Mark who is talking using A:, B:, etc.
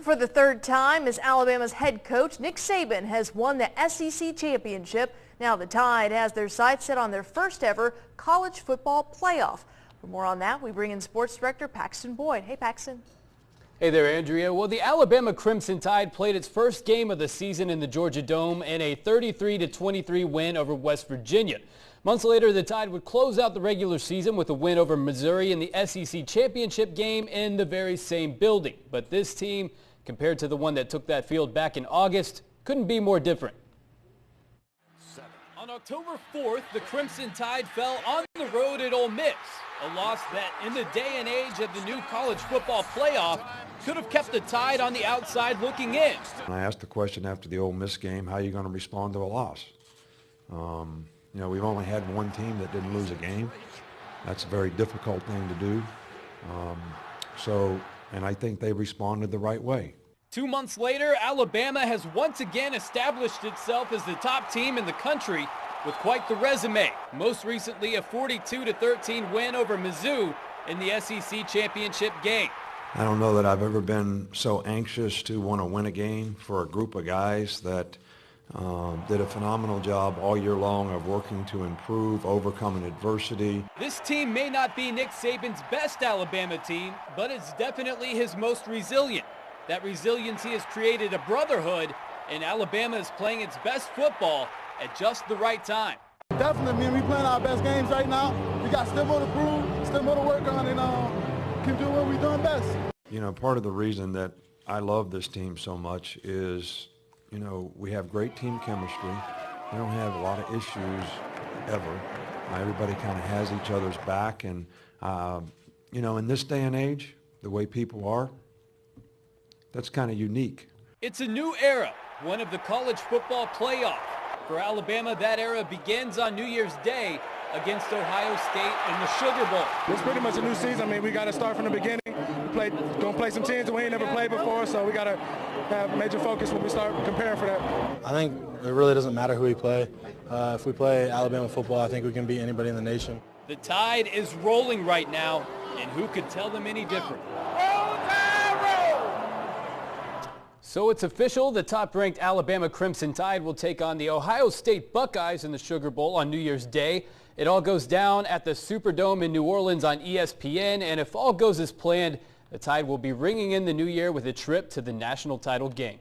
A: For the third time, as Alabama's head coach, Nick Saban has won the SEC championship. Now the Tide has their sights set on their first ever college football playoff. For more on that, we bring in sports director Paxton Boyd. Hey, Paxton.
B: Hey there, Andrea. Well, the Alabama Crimson Tide played its first game of the season in the Georgia Dome in a 33-23 win over West Virginia. Months later, the Tide would close out the regular season with a win over Missouri in the SEC championship game in the very same building. But this team, compared to the one that took that field back in August, couldn't be more different. On October 4th, the Crimson Tide fell on the road at Ole Miss, a loss that, in the day and age of the new college football playoff, could have kept the Tide on the outside looking in.
C: I asked the question after the Ole Miss game, how are you going to respond to a loss? You know, we've only had one team that didn't lose a game. That's a very difficult thing to do. And I think they responded the right way.
B: 2 months later, Alabama has once again established itself as the top team in the country with quite the resume. Most recently, a 42-13 win over Mizzou in the SEC championship game.
C: I don't know that I've ever been so anxious to want to win a game for a group of guys that did a phenomenal job all year long of working to improve, overcoming adversity.
B: This team may not be Nick Saban's best Alabama team, but it's definitely his most resilient. That resiliency has created a brotherhood, and Alabama is playing its best football at just the right time.
D: Definitely, we're playing our best games right now. We got still more to prove, still more to work on, and keep doing what we're doing best.
C: You know, part of the reason that I love this team so much is, you know, we have great team chemistry. We don't have a lot of issues ever. Everybody kind of has each other's back, and you know, in this day and age, the way people are, that's kind of unique.
B: It's a new era, one of the college football playoff. For Alabama, that era begins on New Year's Day against Ohio State in the Sugar Bowl.
D: It's pretty much a new season. I mean, we got to start from the beginning. Gonna play some teams that we ain't never played before, so we got to have major focus when we start preparing for that.
E: I think it really doesn't matter who we play. If we play Alabama football, I think we can beat anybody in the nation.
B: The Tide is rolling right now, and who could tell them any different? So it's official, the top-ranked Alabama Crimson Tide will take on the Ohio State Buckeyes in the Sugar Bowl on New Year's Day. It all goes down at the Superdome in New Orleans on ESPN, and if all goes as planned, the Tide will be ringing in the new year with a trip to the national title game.